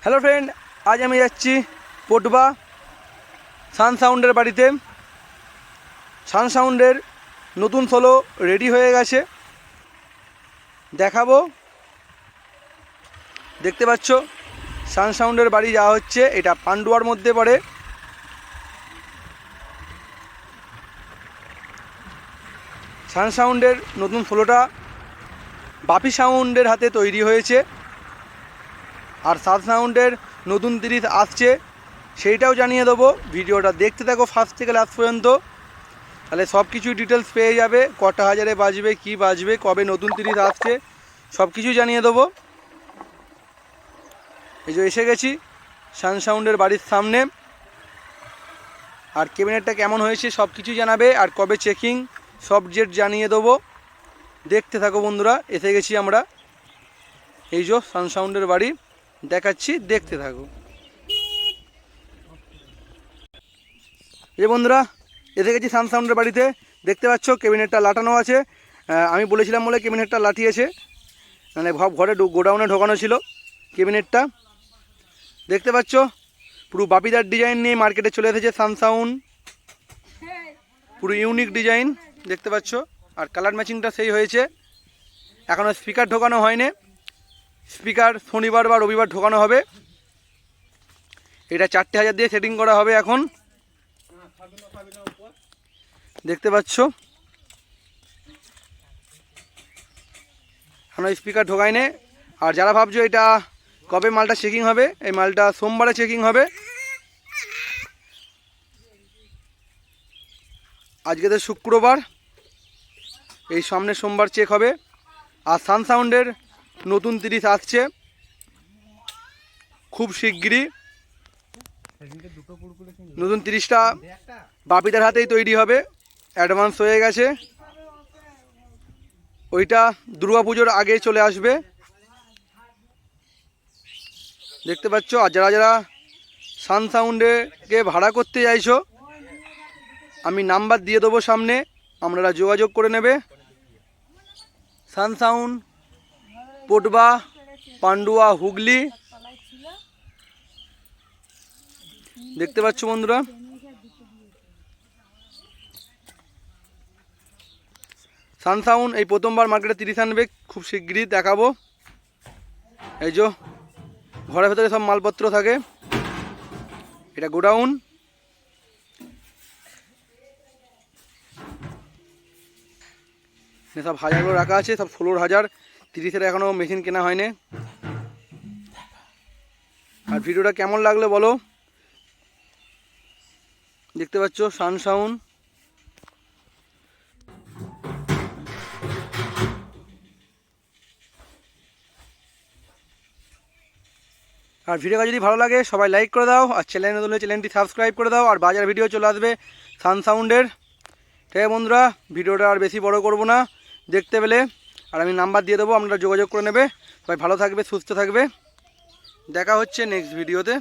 Hello friend, আজ আমি যাচ্ছি পটুয়া সান সাউন্ডের বাড়িতে। সান সাউন্ডের নতুন সোলো রেডি হয়ে গেছে, দেখাবো। দেখতে পাচ্ছ সান সাউন্ডের বাড়ি যাওয়া হচ্ছে, এটা পান্ডুয়ার মধ্যে পড়ে। সান সাউন্ডের নতুন সোলোটা বাপি সাউন্ডের হাতে তৈরি হয়েছে, আর সান সাউন্ডের নতুন 30 আসছে, সেইটাও জানিয়ে দেবো। ভিডিওটা দেখতে থাকো ফার্স্ট থেকে লাস্ট পর্যন্ত, তাহলে সব কিছু ডিটেলস পেয়ে যাবে। কটা হাজারে বাজবে, কি বাজবে, কবে নতুন 30 আসছে, সব কিছু জানিয়ে দেবো। এই যে এসে গেছি সান সাউন্ডের বাড়ির সামনে, আর ক্যাবিনেটটা কেমন হয়েছে সব কিছু জানাবে, আর কবে চেকিং সব ডেট জানিয়ে দেবো। দেখতে থাকো বন্ধুরা, এসে গেছি আমরা। এই যে সান সাউন্ডের বাড়ি দেখাচ্ছি, দেখতে থাকো। এই যে বন্ধুরা এসে গেছি সান সাউন্ডের বাড়িতে। দেখতে পাচ্ছ ক্যাবিনেটটা লাটানো আছে। আমি বলেছিলাম বলে ক্যাবিনেটটা লাটিয়েছে, মানে ঘরে গোডাউনে ঢোকানো ছিল ক্যাবিনেটটা। দেখতে পাচ্ছ পুরো বাপিদার ডিজাইন নিয়ে মার্কেটে চলে এসেছে সান সাউন্ড, পুরো ইউনিক ডিজাইন দেখতে পাচ্ছ। আর কালার ম্যাচিংটা সেই হয়েছে। এখনও স্পিকার ঢোকানো হয়নি, স্পিকার শনিবার বা রবিবার ঢোকানো হবে। এটা 4000 দিয়ে সেটিং করা হবে এখন। দেখতে পাচ্ছ এখনও স্পিকার ঢোকায়নি। আর যারা ভাবছো এটা কবে মালটা চেকিং হবে, এই মালটা সোমবারে চেকিং হবে। আজকে তো শুক্রবার, এই সামনে সোমবার চেক হবে। আর সান সাউন্ডের নতুন 30 আসছে খুব শিগগিরই। নতুন 30টা বাপিদার হাতেই তৈরি হবে, অ্যাডভান্স হয়ে গেছে। ওইটা দুর্গাপুজোর আগে চলে আসবে, দেখতে পাচ্ছ। আর যারা যারা সান সাউন্ডেকে ভাড়া করতে চাইছো, আমি নাম্বার দিয়ে দেবো সামনে, আপনারা যোগাযোগ করে নেবে। সান সাউন্ড, পটুয়া, পান্ডুয়া, হুগলি। দেখতে পাচ্ছ বন্ধুরা, সান সাউন্ড এই প্রথমবার মার্কেটে 30 আনবে, খুব শিগগিরই দেখাবো। এই যে ঘরের ভেতরে সব মালপত্র থাকে, এটা গোডাউন। সব হাজারগুলো রাখা আছে, সব 16,000। 30-এর এখনও মেশিন কেনা হয়নি। আর ভিডিওটা কেমন লাগলো বলো। দেখতে পাচ্ছ সান সাউন্ড। আর ভিডিওটা যদি ভালো লাগে সবাই লাইক করে দাও, আর চ্যানেল নতুন হলে চ্যানেলটি সাবস্ক্রাইব করে দাও। আর বাজার ভিডিও চলে আসবে সান সাউন্ডের। ঠিক আছে বন্ধুরা, ভিডিওটা আর বেশি বড় করব না, দেখতে পেলে। আর আমি নাম্বার দিয়ে দেবো, আপনারা যোগাযোগ করে নেবে। সবাই ভালো থাকবে, সুস্থ থাকবে। দেখা হচ্ছে নেক্সট ভিডিওতে।